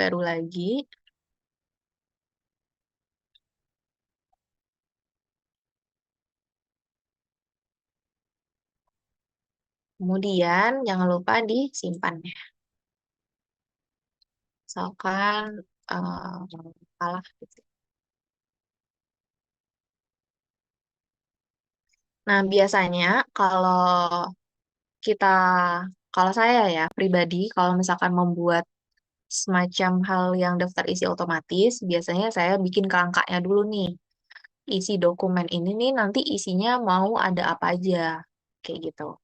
baru lagi. Kemudian jangan lupa disimpan ya. Misalkan salah gitu. Nah, biasanya kita, kalau saya ya pribadi, kalau misalkan membuat semacam hal yang daftar isi otomatis, biasanya saya bikin kerangkanya dulu nih. Isi dokumen ini nih nanti isinya mau ada apa aja, kayak gitu.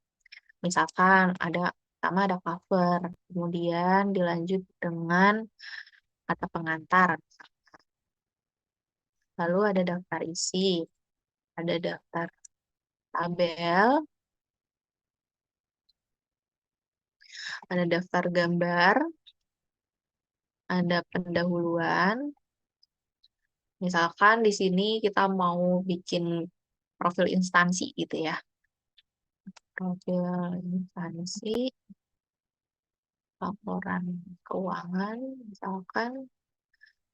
Misalkan pertama ada cover, kemudian dilanjut dengan kata pengantar, lalu ada daftar isi, ada daftar tabel, ada daftar gambar, ada pendahuluan. Misalkan di sini kita mau bikin profil instansi gitu ya. Profil instansi, laporan keuangan, misalkan,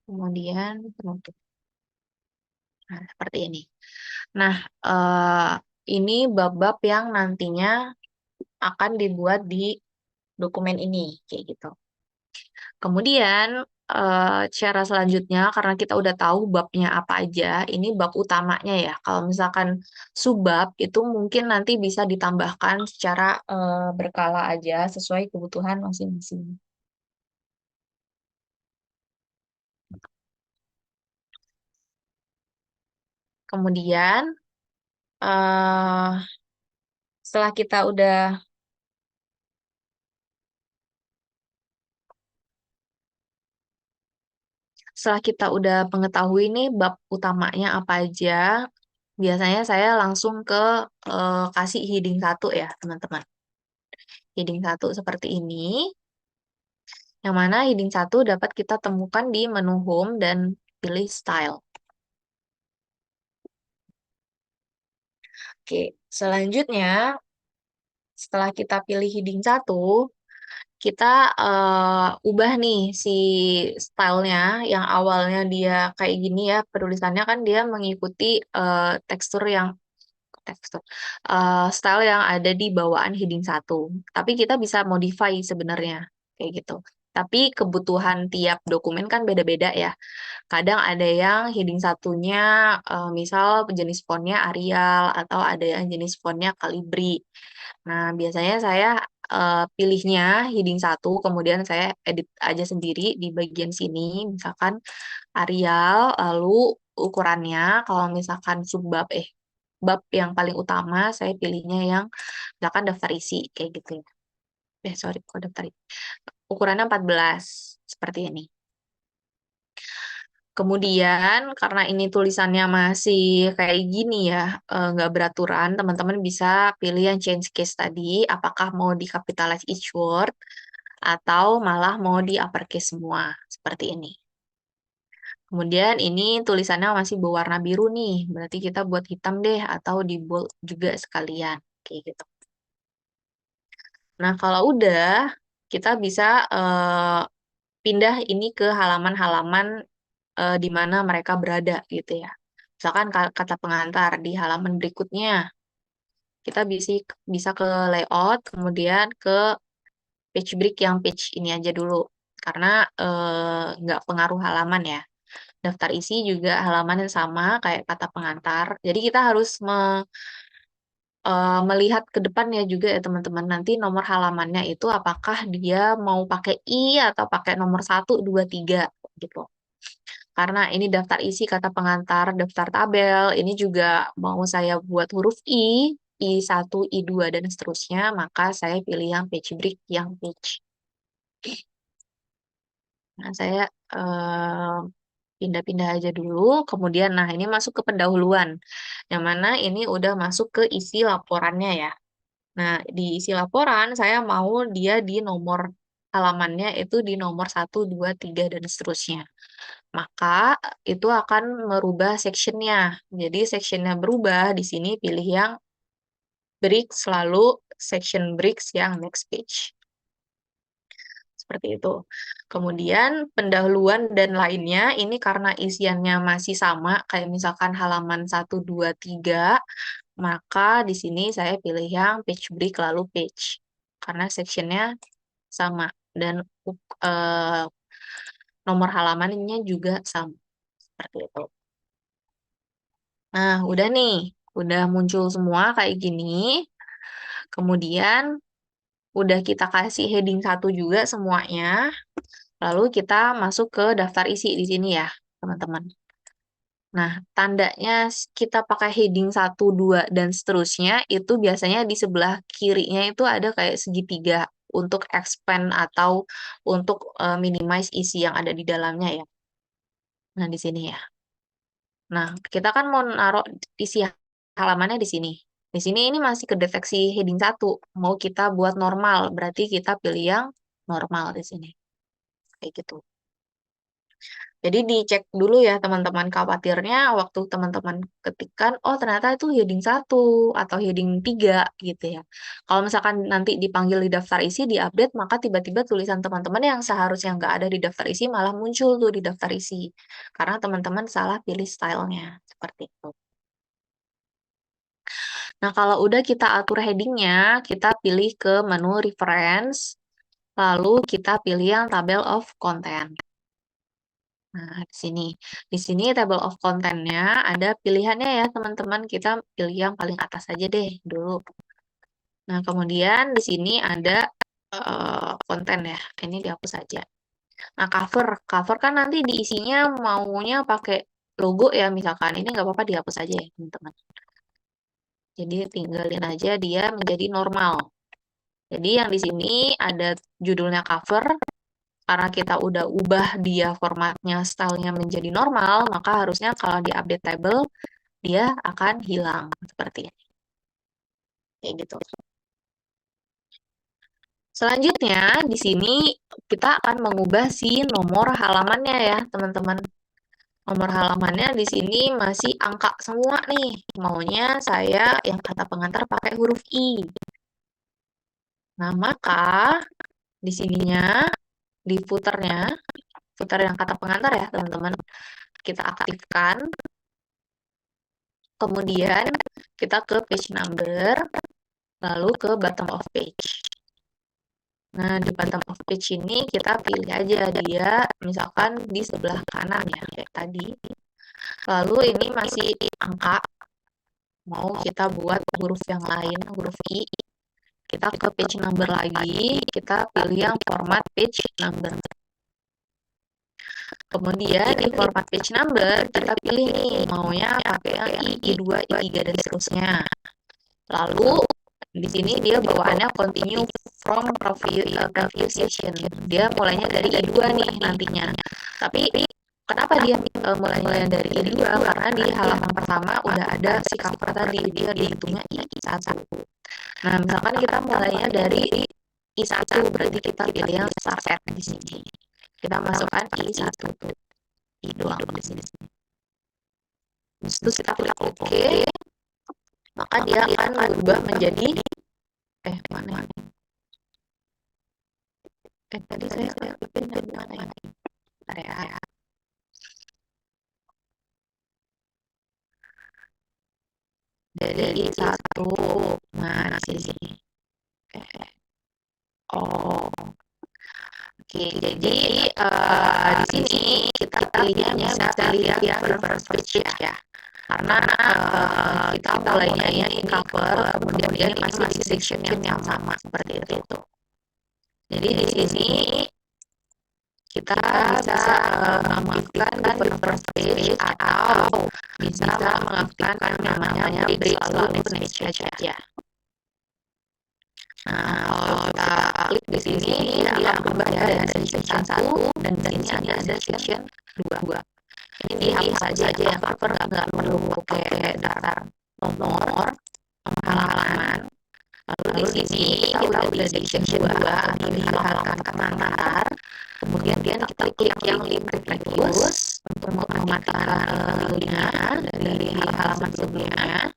kemudian penutup. Nah, seperti ini. Nah, ini bab-bab yang nantinya akan dibuat di dokumen ini, kayak gitu. Kemudian, cara selanjutnya, karena kita udah tahu babnya apa aja, ini bab utamanya ya. Kalau misalkan subbab, itu mungkin nanti bisa ditambahkan secara berkala aja, sesuai kebutuhan masing-masing. Kemudian, eh setelah kita udah mengetahui nih bab utamanya apa aja, biasanya saya langsung ke kasih heading 1 ya, teman-teman. Heading 1 seperti ini, yang mana heading 1 dapat kita temukan di menu home dan pilih style. Oke, selanjutnya setelah kita pilih heading 1, kita ubah nih si stylenya yang awalnya dia kayak gini ya, penulisannya kan dia mengikuti tekstur yang tekstur style yang ada di bawaan heading 1. Tapi kita bisa modify sebenarnya kayak gitu. Tapi kebutuhan tiap dokumen kan beda-beda ya. Kadang ada yang heading satunya misal jenis fontnya Arial atau ada yang jenis fontnya Calibri. Nah, biasanya saya pilihnya heading 1, kemudian saya edit aja sendiri di bagian sini, misalkan Arial, lalu ukurannya, kalau misalkan bab yang paling utama, saya pilihnya yang misalkan daftar isi, kayak gitu ya. Sorry, kok daftar isi. Ukurannya 14, seperti ini. Kemudian, karena ini tulisannya masih kayak gini ya, nggak beraturan, teman-teman bisa pilih yang change case tadi, apakah mau di capitalize each word, atau malah mau di uppercase semua, seperti ini. Kemudian ini tulisannya masih berwarna biru nih, berarti kita buat hitam deh, atau di bold juga sekalian, kayak gitu. Nah, kalau udah, kita bisa pindah ini ke halaman-halaman di mana mereka berada gitu ya. Misalkan kata pengantar di halaman berikutnya, kita bisa ke layout, kemudian ke page break yang page ini aja dulu. Karena nggak pengaruh halaman ya. Daftar isi juga halaman yang sama kayak kata pengantar. Jadi kita harus melihat ke depannya juga ya teman-teman. Nanti nomor halamannya itu apakah dia mau pakai I atau pakai nomor 1, 2, 3 gitu. Karena ini daftar isi kata pengantar, daftar tabel, ini juga mau saya buat huruf I1, I2, dan seterusnya, maka saya pilih yang page break, yang page. Nah, saya pindah-pindah aja dulu, kemudian nah ini masuk ke pendahuluan, yang mana ini udah masuk ke isi laporannya ya. Nah, di isi laporan saya mau dia di nomor halamannya itu di nomor 1, 2, 3, dan seterusnya. Maka itu akan merubah sectionnya. Jadi sectionnya berubah, di sini pilih yang break, selalu section breaks yang next page. seperti itu. Kemudian pendahuluan dan lainnya ini karena isiannya masih sama, kayak misalkan halaman 1, 2, 3, maka di sini saya pilih yang page break lalu page. Karena sectionnya sama dan eh, nomor halamannya juga sama. Seperti itu. Nah, udah nih. Udah muncul semua kayak gini. Kemudian udah kita kasih heading 1 juga semuanya. Lalu kita masuk ke daftar isi di sini ya, teman-teman. Nah, tandanya kita pakai heading 1, 2, dan seterusnya itu biasanya di sebelah kirinya itu ada kayak segitiga untuk expand atau untuk minimize isi yang ada di dalamnya ya. Nah, di sini ya. Nah, kita kan mau naruh isi halamannya di sini. Di sini ini masih kedeteksi heading 1. Mau kita buat normal, berarti kita pilih yang normal di sini. Kayak gitu. Jadi dicek dulu ya teman-teman, khawatirnya waktu teman-teman ketikkan, oh ternyata itu heading 1 atau heading 3 gitu ya. Kalau misalkan nanti dipanggil di daftar isi, diupdate, maka tiba-tiba tulisan teman-teman yang seharusnya nggak ada di daftar isi malah muncul tuh di daftar isi. Karena teman-teman salah pilih stylenya. Seperti itu. Nah, kalau udah kita atur headingnya, kita pilih ke menu reference, lalu kita pilih yang table of content. Nah, di sini table of content-nya ada pilihannya ya, teman-teman. Kita pilih yang paling atas aja deh dulu. Nah, kemudian di sini ada konten ya. Ini dihapus saja. Nah, cover kan nanti diisinya maunya pakai logo ya, misalkan. Ini nggak apa-apa dihapus aja ya, teman-teman. Jadi tinggalin aja dia menjadi normal. Jadi yang di sini ada judulnya cover, karena kita udah ubah dia formatnya, stylenya menjadi normal, maka harusnya kalau di update table, dia akan hilang. Seperti ini. Kayak gitu. Selanjutnya, di sini kita akan mengubah si nomor halamannya ya, teman-teman. Nomor halamannya di sini masih angka semua nih. Maunya saya yang kata pengantar pakai huruf I. Nah, maka di sininya, di footernya, footer yang kata pengantar ya, teman-teman. Kita aktifkan. Kemudian kita ke page number, lalu ke bottom of page. Nah, di bottom of page ini kita pilih aja dia, misalkan di sebelah kanan ya, kayak tadi. Lalu ini masih angka, mau kita buat huruf yang lain, huruf I. Kita ke page number lagi, kita pilih yang format page number. Kemudian di format page number, kita pilih nih, maunya pakai yang I, I2, I3, dan seterusnya. Lalu di sini dia bawaannya continue from previous session. Dia mulainya dari I2 nih nantinya. Tapi kenapa dia mulainya dari I2? Karena di halaman pertama udah ada si cover tadi, dia dihitungnya I1. Nah, misalkan kita mulainya dari I1, berarti kita pilih yang start at di sini. Kita masukkan I1 tuh. I doang di sini. Terus kita klik OK, maka dia akan berubah menjadi mana? Tadi saya bikin dari mana ya? Area. Dari I1. Nah, di sini. Oh. Oke, jadi di sini kita pilihnya bisa lihat ya reference page ya. Karena kita mulainya ini cover, kemudian masih di section yang sama seperti itu. Jadi di sini kita bisa mengaktifkan di reference page atau bisa mengaktifkan namanya break lalu next page aja. Nah, kalau kita klik di sini, dia akan berubah ya dari section 1 dan di sini ada section 2. Ini dihapus saja ya, cover nggak perlu pakai daftar nomor halaman. Lalu di sini kita udah di section 2, di halaman pengantar. Kemudian kita klik yang link previous untuk mematikan linknya dari halaman sebelumnya.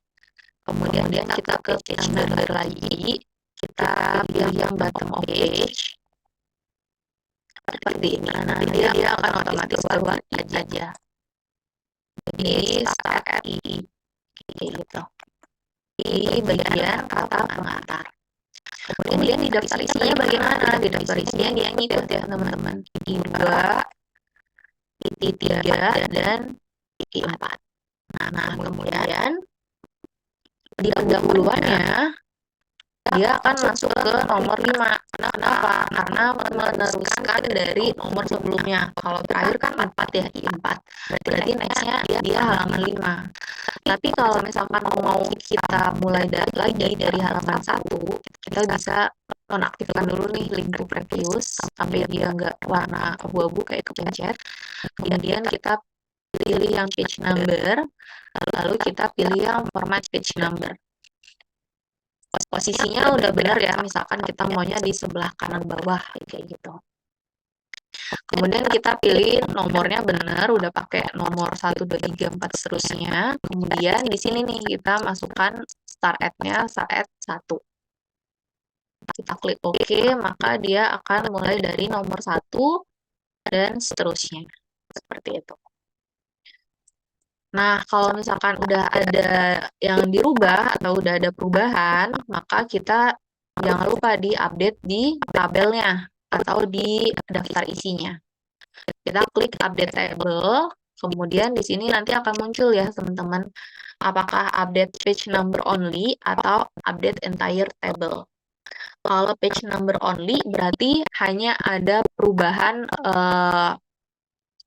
Kemudian kita ke page number lagi. Kita pilih yang bottom of page. seperti ini. Nah, dia akan otomatis keluar aja di start at kayak gitu di bagian kata pengantar. Kemudian di daftar isinya bagaimana? Di daftar isinya dia ngikut ya teman-teman. I2, I3, dan I4. Nah, kemudian di pendahuluannya dia akan masuk ke nomor 5. Kenapa? Karena meneruskan dari nomor sebelumnya. Kalau terakhir kan 4 ya, I4. Berarti nextnya dia halaman 5. Tapi kalau misalkan mau kita mulai lagi dari halaman 1, kita bisa nonaktifkan dulu nih link to previous sampai dia nggak warna abu-abu kayak kepencet. Kemudian kita pilih yang page number, lalu kita pilih yang format page number. Posisinya udah benar ya, misalkan kita maunya di sebelah kanan bawah kayak gitu. Kemudian kita pilih nomornya benar, udah pakai nomor 1, 2, 3, 4 seterusnya. Kemudian di sini nih kita masukkan start at-nya, start at 1. Kita klik OK, maka dia akan mulai dari nomor 1 dan seterusnya. Seperti itu. Nah, kalau misalkan udah ada yang dirubah atau udah ada perubahan, maka kita jangan lupa di-update di tabelnya atau di daftar isinya. Kita klik update table, kemudian di sini nanti akan muncul ya teman-teman, apakah update page number only atau update entire table. Kalau page number only berarti hanya ada perubahan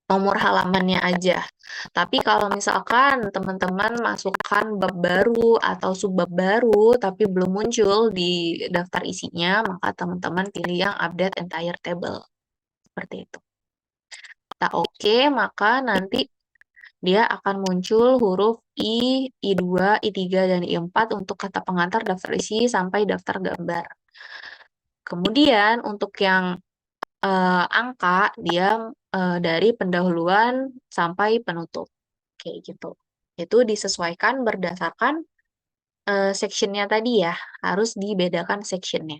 nomor halamannya aja. Tapi kalau misalkan teman-teman masukkan bab baru atau subbab baru tapi belum muncul di daftar isinya, maka teman-teman pilih yang update entire table. Seperti itu. Kita oke, maka nanti dia akan muncul huruf I, I2, I3, dan I4 untuk kata pengantar daftar isi sampai daftar gambar. Kemudian untuk yang angka, dia dari pendahuluan sampai penutup. Kayak gitu. Itu disesuaikan berdasarkan sectionnya tadi ya, harus dibedakan sectionnya.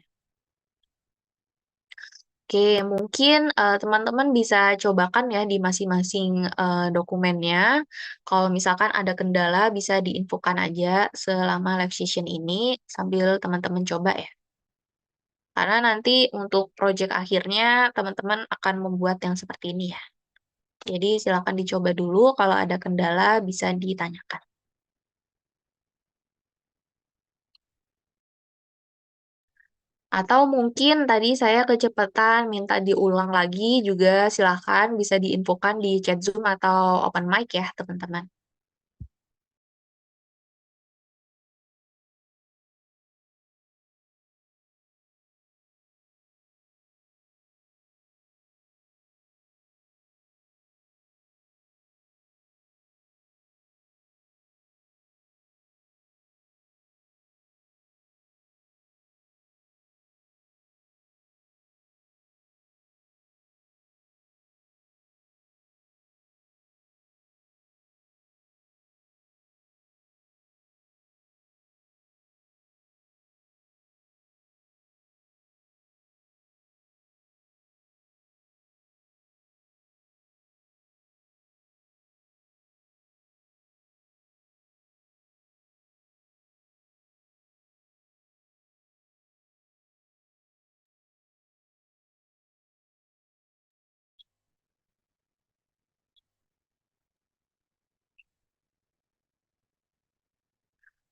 Oke, mungkin teman-teman bisa cobakan ya di masing-masing dokumennya. Kalau misalkan ada kendala, bisa diinfokan aja selama live session ini sambil teman-teman coba ya. Karena nanti untuk project akhirnya teman-teman akan membuat yang seperti ini ya. Jadi silakan dicoba dulu, kalau ada kendala bisa ditanyakan. Atau mungkin tadi saya kecepatan minta diulang lagi juga silahkan bisa diinfokan di chat Zoom atau open mic ya teman-teman.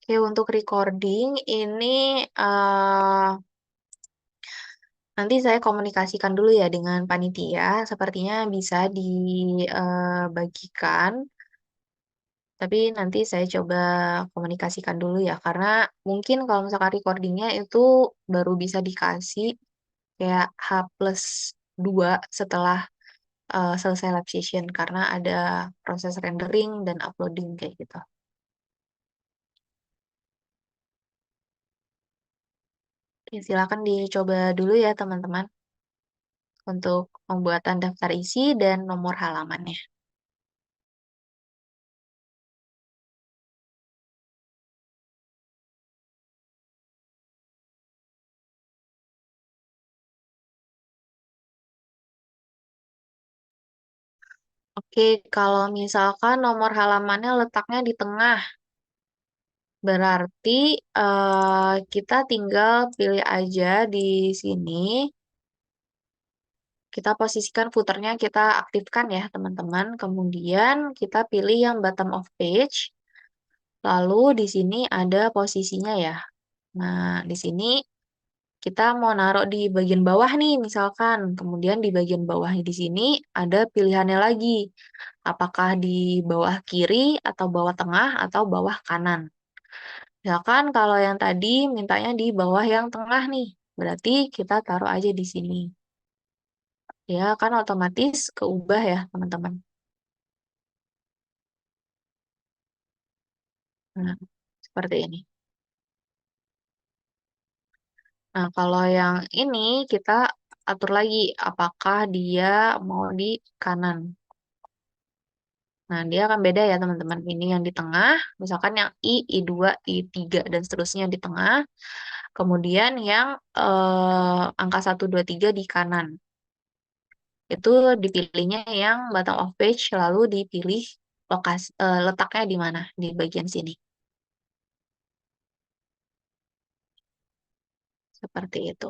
Oke, untuk recording ini nanti saya komunikasikan dulu ya dengan panitia, sepertinya bisa dibagikan. Tapi nanti saya coba komunikasikan dulu ya, karena mungkin kalau misalkan recordingnya itu baru bisa dikasih kayak H+2 setelah selesai live session, karena ada proses rendering dan uploading kayak gitu. Oke, silakan dicoba dulu ya teman-teman untuk pembuatan daftar isi dan nomor halamannya. Oke, kalau misalkan nomor halamannya letaknya di tengah, berarti kita tinggal pilih aja di sini. Kita posisikan footernya, kita aktifkan ya teman-teman. Kemudian kita pilih yang bottom of page. Lalu di sini ada posisinya ya. Nah, di sini kita mau naruh di bagian bawah nih misalkan. Kemudian di bagian bawah di sini ada pilihannya lagi. Apakah di bawah kiri atau bawah tengah atau bawah kanan. Misalkan kalau yang tadi mintanya di bawah yang tengah nih. Berarti kita taruh aja di sini. Ya kan otomatis keubah ya teman-teman. Nah, seperti ini. Nah, kalau yang ini kita atur lagi apakah dia mau di kanan. Nah, dia akan beda ya teman-teman. Ini yang di tengah, misalkan yang I2, I3, dan seterusnya di tengah. Kemudian yang angka 1, 2, 3 di kanan. Itu dipilihnya yang bottom of page, lalu dipilih letaknya di mana, di bagian sini. Seperti itu.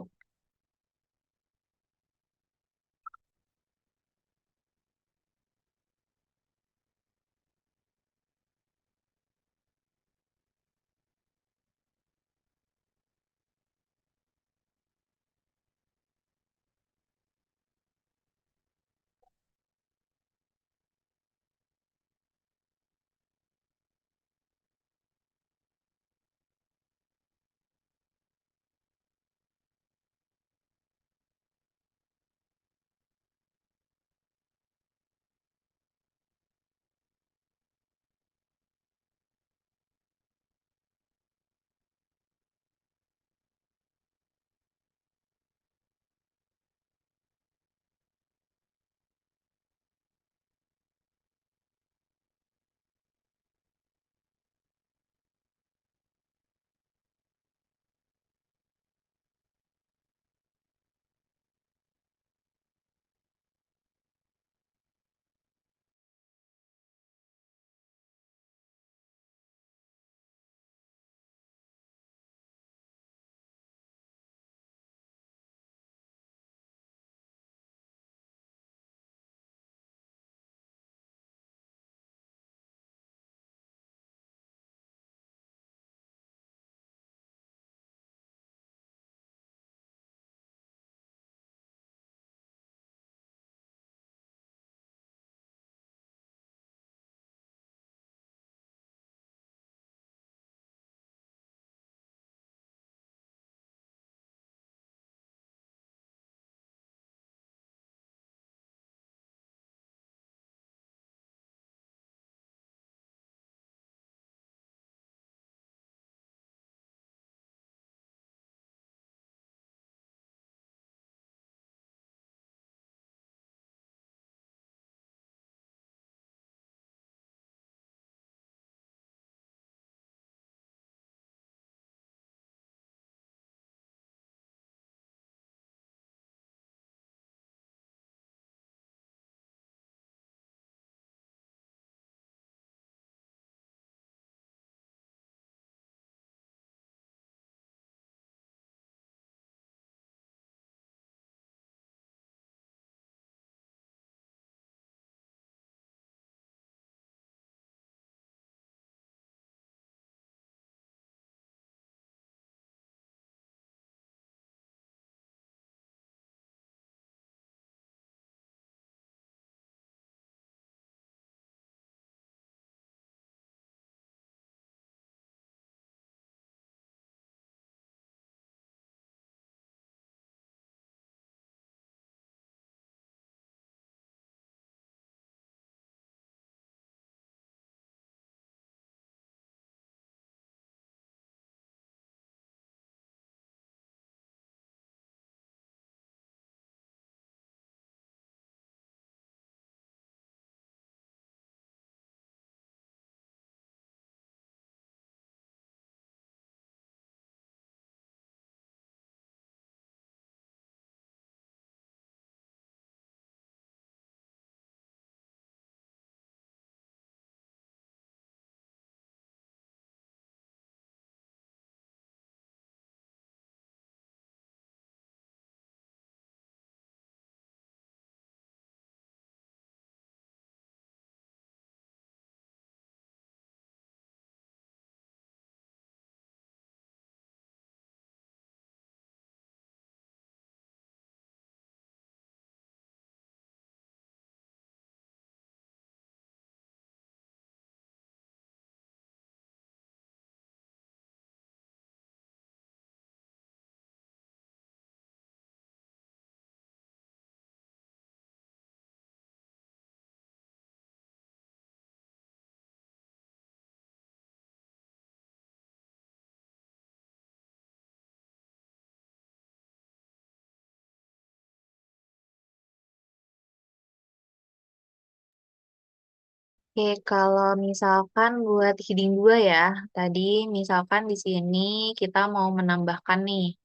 Oke, kalau misalkan buat heading 2 ya, tadi misalkan di sini kita mau menambahkan nih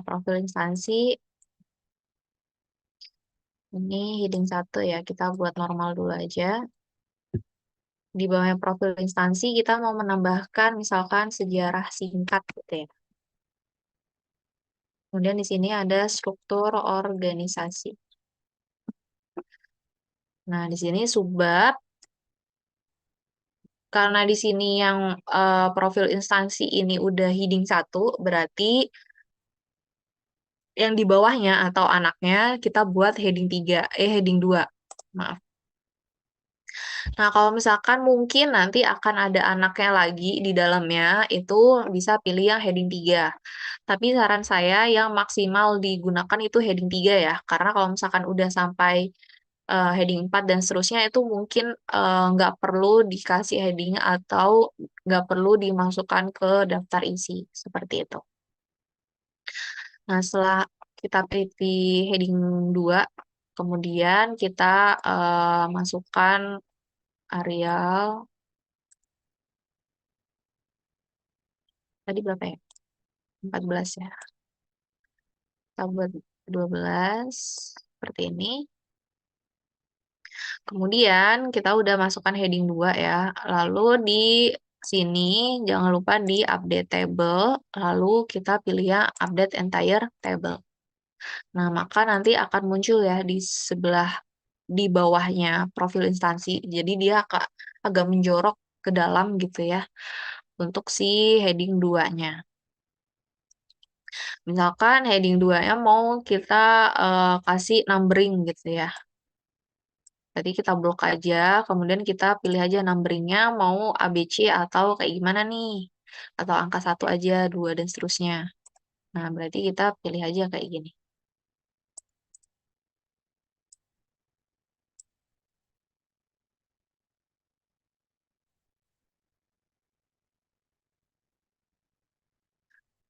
profil instansi, ini heading 1 ya, kita buat normal dulu aja. Di bawahnya profil instansi kita mau menambahkan misalkan sejarah singkat gitu ya. Kemudian di sini ada struktur organisasi. Nah, di sini subbab, karena di sini yang profil instansi ini udah heading 1, berarti yang di bawahnya atau anaknya kita buat heading 3, heading 2. Maaf. Nah, kalau misalkan mungkin nanti akan ada anaknya lagi di dalamnya, itu bisa pilih yang heading 3. Tapi saran saya yang maksimal digunakan itu heading 3 ya. Karena kalau misalkan udah sampai heading 4 dan seterusnya itu mungkin nggak perlu dikasih heading atau nggak perlu dimasukkan ke daftar isi. Seperti itu. Nah, setelah kita pilih heading 2, kemudian kita masukkan areal, tadi berapa ya? 14 ya. Kita buat 12, seperti ini. Kemudian kita udah masukkan heading 2 ya. Lalu di sini jangan lupa di update table, lalu kita pilih yang update entire table. Nah, maka nanti akan muncul ya di sebelah di bawahnya profil instansi. Jadi dia agak menjorok ke dalam gitu ya untuk si heading 2-nya. Misalkan heading 2-nya mau kita kasih numbering gitu ya. Jadi kita blok aja, kemudian kita pilih aja numberingnya mau ABC atau kayak gimana nih. Atau angka 1 aja, 2, dan seterusnya. Nah, berarti kita pilih aja kayak gini.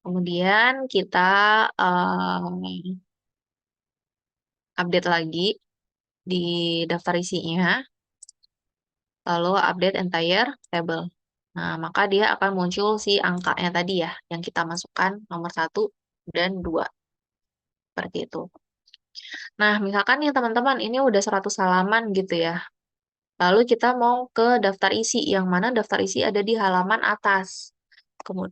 Kemudian kita update lagi di daftar isinya, lalu update entire table. Nah, maka dia akan muncul si angkanya tadi ya, yang kita masukkan nomor 1 dan 2. Seperti itu. Nah, misalkan nih teman-teman, ini udah 100 halaman gitu ya. Lalu kita mau ke daftar isi, yang mana daftar isi ada di halaman atas.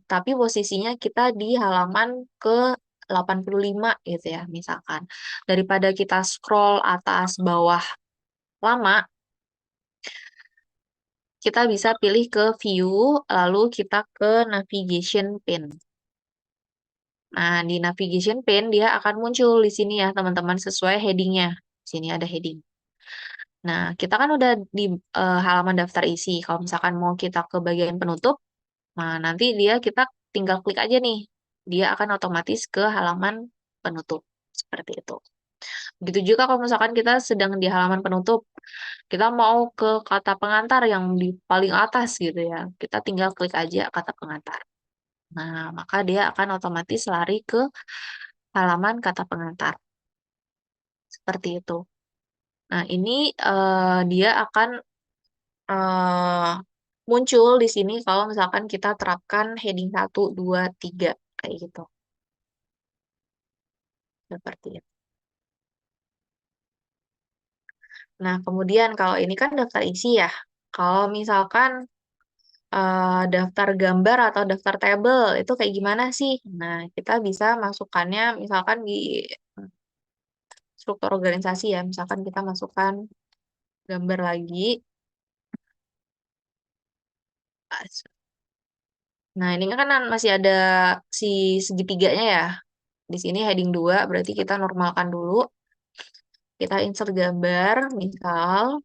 Tapi posisinya kita di halaman ke 85 gitu ya, misalkan. Daripada kita scroll atas bawah lama, kita bisa pilih ke view, lalu kita ke navigation pane. Nah, di navigation pane dia akan muncul di sini ya, teman-teman, sesuai headingnya. Di sini ada heading. Nah, kita kan udah di halaman daftar isi. Kalau misalkan mau kita ke bagian penutup, nah nanti kita tinggal klik aja nih. Dia akan otomatis ke halaman penutup. Seperti itu. Begitu juga kalau misalkan kita sedang di halaman penutup, kita mau ke kata pengantar yang di paling atas gitu ya. Kita tinggal klik aja kata pengantar. Nah, maka dia akan otomatis lari ke halaman kata pengantar. Seperti itu. Nah, ini dia akan eh, muncul di sini kalau misalkan kita terapkan heading 1, 2, 3 kayak gitu. Seperti itu. Nah, kemudian kalau ini kan daftar isi ya. Kalau misalkan daftar gambar atau daftar tabel itu kayak gimana sih? Nah, kita bisa masukkannya misalkan di struktur organisasi ya. Misalkan kita masukkan gambar lagi. Nah, ini kan masih ada si segitiganya ya. Di sini heading 2 berarti kita normalkan dulu. Kita insert gambar, misal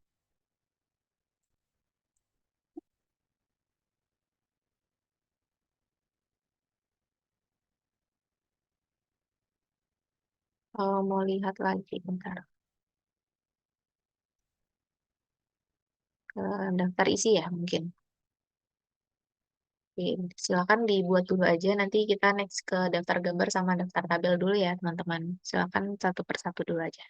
kalau mau lihat lagi, bentar, ke daftar isi ya mungkin. Oke, silakan dibuat dulu aja, nanti kita next ke daftar gambar sama daftar tabel dulu ya teman-teman. Silakan satu persatu dulu aja.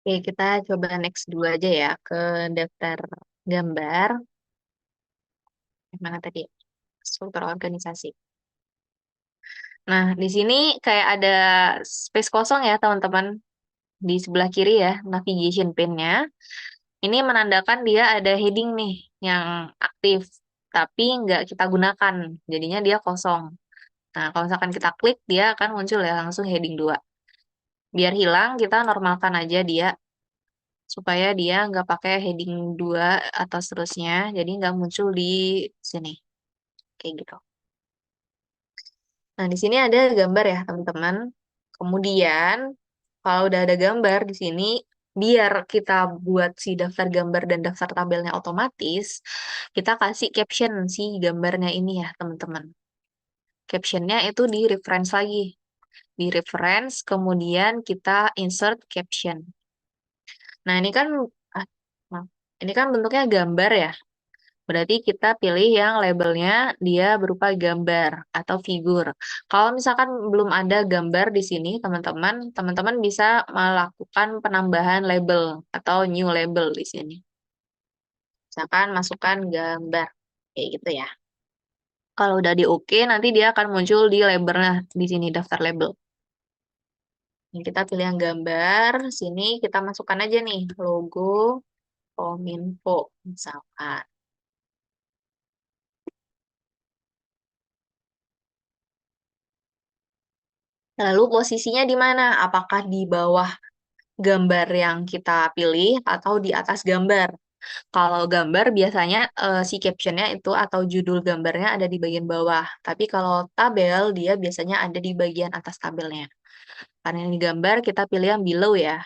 Oke, kita coba next dulu aja ya ke daftar gambar. Mana tadi? Struktur organisasi. Nah, di sini kayak ada space kosong ya, teman-teman. Di sebelah kiri ya, navigation pane-nya. Ini menandakan dia ada heading nih yang aktif, tapi nggak kita gunakan. Jadinya dia kosong. Nah, kalau misalkan kita klik, dia akan muncul ya langsung heading 2. Biar hilang, kita normalkan aja dia, supaya dia nggak pakai heading 2 atau seterusnya. Jadi nggak muncul di sini. Kayak gitu. Nah, di sini ada gambar ya, teman-teman. Kemudian, kalau udah ada gambar di sini, biar kita buat si daftar gambar dan daftar tabelnya otomatis, kita kasih caption si gambarnya ini ya, teman-teman. Captionnya itu di reference lagi. Di reference, kemudian kita insert caption. Nah, ah, maaf. Ini kan bentuknya gambar ya. Berarti kita pilih yang labelnya dia berupa gambar atau figur. Kalau misalkan belum ada gambar di sini, teman-teman bisa melakukan penambahan label atau new label di sini. Misalkan masukkan gambar, kayak gitu ya. Kalau udah di OK, nanti dia akan muncul di labelnya di sini daftar label. Ini kita pilih yang gambar, sini kita masukkan aja nih logo Kominfo misalkan. Lalu posisinya di mana? Apakah di bawah gambar yang kita pilih atau di atas gambar? Kalau gambar biasanya si captionnya itu atau judul gambarnya ada di bagian bawah. Tapi kalau tabel dia biasanya ada di bagian atas tabelnya. Karena ini gambar kita pilih yang below ya.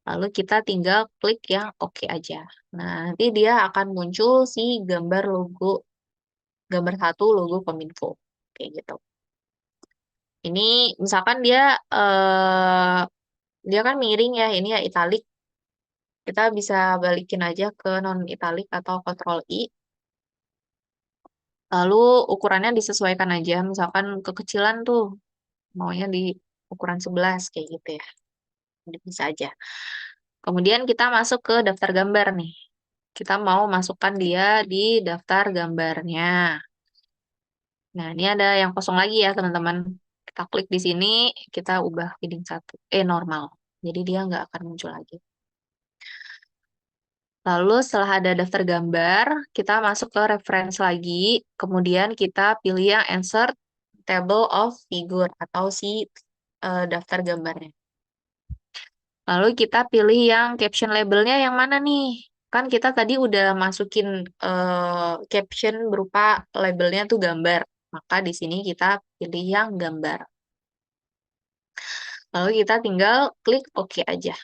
Lalu kita tinggal klik yang oke aja. Nah, nanti dia akan muncul si gambar logo, gambar satu logo Kominfo. Kayak gitu. Ini misalkan dia kan miring ya, ini ya italik. Kita bisa balikin aja ke non italik atau Ctrl I. Lalu ukurannya disesuaikan aja, misalkan kekecilan tuh, maunya di ukuran 11 kayak gitu ya. Jadi bisa aja. Kemudian kita masuk ke daftar gambar nih. Kita mau masukkan dia di daftar gambarnya. Nah, ini ada yang kosong lagi ya, teman-teman. Kita klik di sini, kita ubah heading 1, normal. Jadi dia nggak akan muncul lagi. Lalu setelah ada daftar gambar, kita masuk ke reference lagi, kemudian kita pilih yang insert table of figure atau si daftar gambarnya. Lalu kita pilih yang caption labelnya yang mana nih? Kan kita tadi udah masukin caption berupa labelnya tuh gambar. Maka di sini kita pilih yang gambar. Lalu kita tinggal klik OK aja.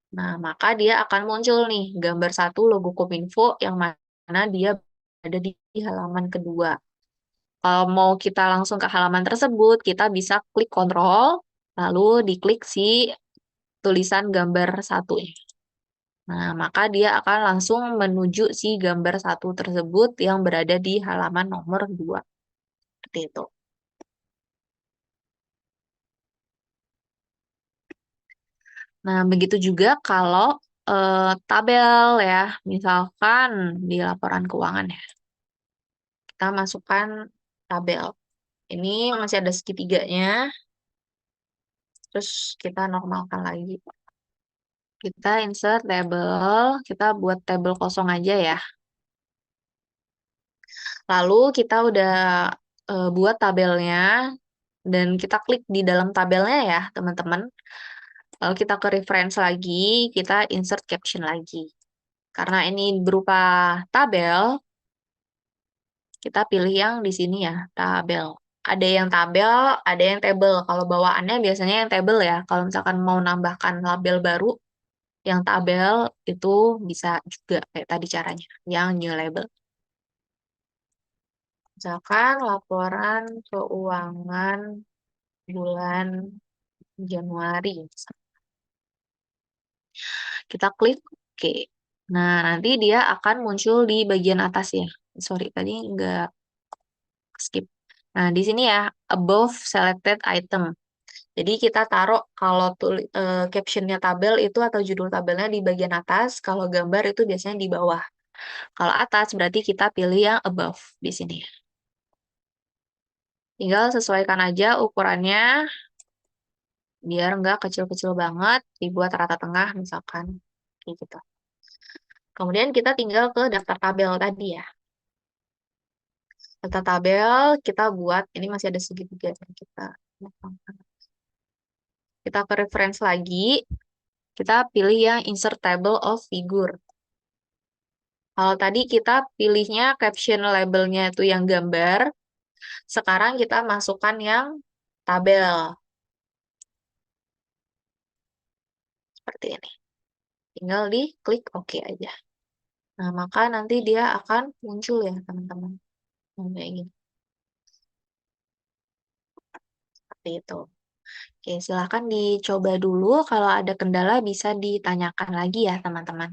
Nah, maka dia akan muncul nih gambar satu logo Kominfo yang mana dia ada di halaman kedua. Kalau mau kita langsung ke halaman tersebut, kita bisa klik kontrol, lalu diklik si tulisan gambar satu. Nah, maka dia akan langsung menuju si gambar satu tersebut yang berada di halaman nomor 2. Seperti itu. Nah, begitu juga kalau tabel ya, misalkan di laporan keuangan ya. Kita masukkan tabel. Ini masih ada segitiganya, terus kita normalkan lagi. Kita insert table, kita buat tabel kosong aja ya. Lalu kita udah buat tabelnya, dan kita klik di dalam tabelnya ya, teman-teman. Lalu kita ke reference lagi, kita insert caption lagi. Karena ini berupa tabel, kita pilih yang di sini ya, tabel. Ada yang tabel, ada yang table. Kalau bawaannya biasanya yang table ya. Kalau misalkan mau nambahkan label baru, yang tabel itu bisa juga kayak tadi caranya, yang new label. Misalkan laporan keuangan bulan Januari. Kita klik OK. Nah, nanti dia akan muncul di bagian atas ya. Sorry, tadi nggak skip. Nah, di sini ya, above selected item. Jadi kita taruh kalau captionnya tabel itu atau judul tabelnya di bagian atas, kalau gambar itu biasanya di bawah. Kalau atas berarti kita pilih yang above di sini. Tinggal sesuaikan aja ukurannya, biar nggak kecil-kecil banget, dibuat rata tengah misalkan. Kayak gitu. Kemudian kita tinggal ke daftar tabel tadi ya. Daftar tabel kita buat, ini masih ada segitiga. Kita ke reference lagi, kita pilih yang insert table of figure. Kalau tadi kita pilihnya caption labelnya itu yang gambar, sekarang kita masukkan yang tabel. Seperti ini. Tinggal di klik OK aja. Nah, maka nanti dia akan muncul ya, teman-teman. Nah, kayak gini. Seperti itu. Oke, silahkan dicoba dulu. Kalau ada kendala bisa ditanyakan lagi ya, teman-teman.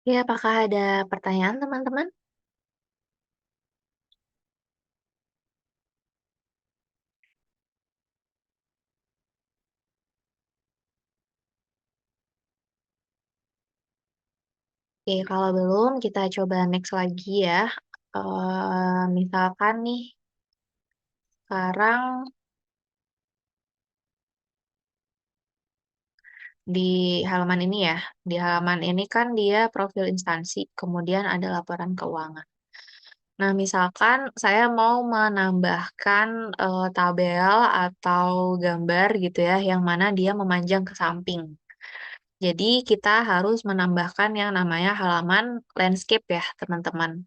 Ya, apakah ada pertanyaan teman-teman? Oke, kalau belum kita coba next lagi ya. Misalkan nih, sekarang di halaman ini ya, di halaman ini kan dia profil instansi, kemudian ada laporan keuangan. Nah, misalkan saya mau menambahkan tabel atau gambar gitu ya, yang mana dia memanjang ke samping. Jadi kita harus menambahkan yang namanya halaman landscape ya, teman-teman.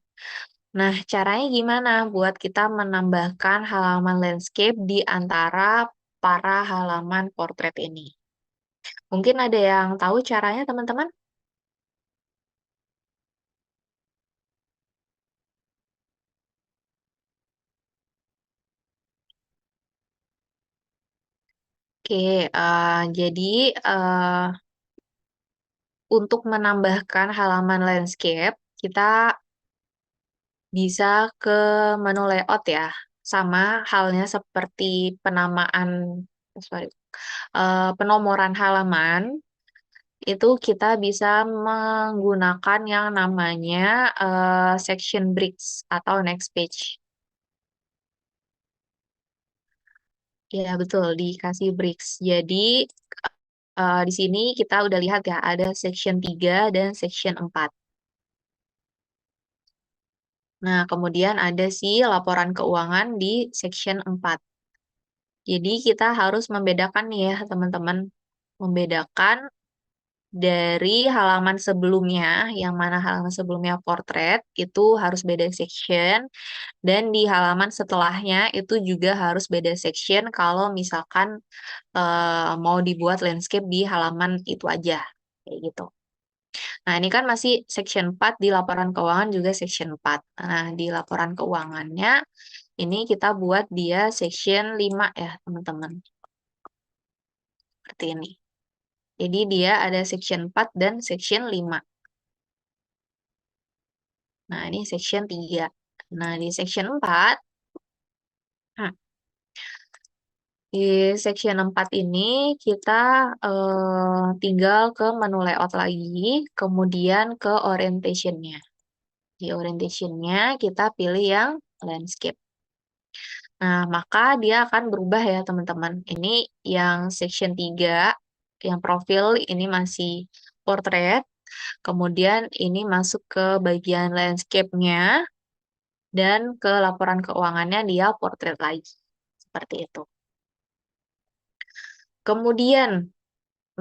Nah, caranya gimana buat kita menambahkan halaman landscape di antara para halaman portrait ini? Mungkin ada yang tahu caranya, teman-teman? Oke, jadi eh, untuk menambahkan halaman landscape, kita bisa ke menu layout ya. Sama halnya seperti penamaan, sorry, penomoran halaman, itu kita bisa menggunakan yang namanya section bricks atau next page. Ya, betul, dikasih bricks. Jadi, di sini kita udah lihat ya, ada section 3 dan section 4. Nah, kemudian ada sih laporan keuangan di section 4. Jadi kita harus membedakan nih ya teman-teman. Membedakan dari halaman sebelumnya, yang mana halaman sebelumnya portrait, itu harus beda section. Dan di halaman setelahnya itu juga harus beda section kalau misalkan mau dibuat landscape di halaman itu aja. Kayak gitu. Nah, ini kan masih section 4 di laporan keuangan juga section 4. Nah, di laporan keuangannya ini kita buat dia section 5 ya, teman-teman. Seperti ini. Jadi dia ada section 4 dan section 5. Nah, ini section 3. Nah, di section 4, hmm, di section 4 ini kita tinggal ke menu layout lagi, kemudian ke orientation-nya. Di orientation-nya kita pilih yang landscape. Nah, maka dia akan berubah ya teman-teman. Ini yang section 3, yang profil ini masih portrait. Kemudian ini masuk ke bagian landscape-nya dan ke laporan keuangannya dia portrait lagi. Seperti itu. Kemudian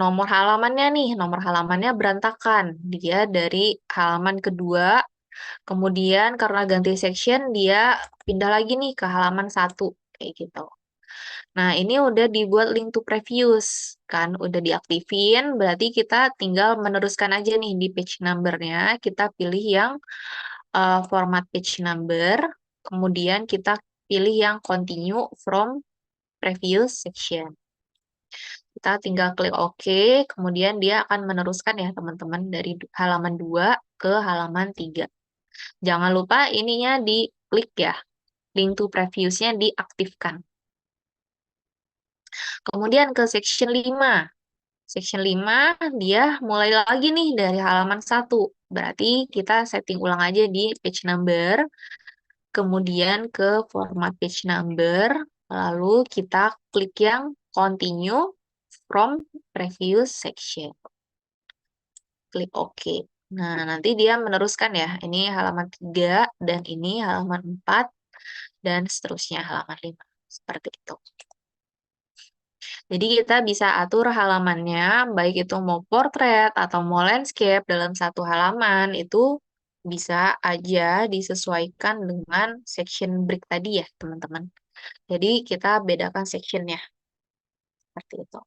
nomor halamannya nih, nomor halamannya berantakan. Dia dari halaman kedua, kemudian karena ganti section dia pindah lagi nih ke halaman satu kayak gitu. Nah, ini udah dibuat link to previous, kan? Udah diaktifin, berarti kita tinggal meneruskan aja nih di page number-nya. Kita pilih yang format page number, kemudian kita pilih yang continue from previous section. Kita tinggal klik OK, kemudian dia akan meneruskan ya teman-teman dari halaman 2 ke halaman 3. Jangan lupa ininya diklik ya, link to previous-nya diaktifkan. Kemudian ke section 5. Section 5 dia mulai lagi nih dari halaman 1. Berarti kita setting ulang aja di page number, kemudian ke format page number, lalu kita klik yang continue from previous section. Klik OK. Nah, nanti dia meneruskan ya. Ini halaman 3 dan ini halaman 4 dan seterusnya halaman 5. Seperti itu. Jadi kita bisa atur halamannya, baik itu mau portrait atau mau landscape dalam satu halaman, itu bisa aja disesuaikan dengan section break tadi ya, teman-teman. Jadi kita bedakan sectionnya, seperti itu.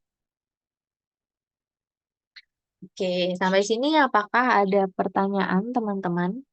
Oke, sampai sini apakah ada pertanyaan, teman-teman?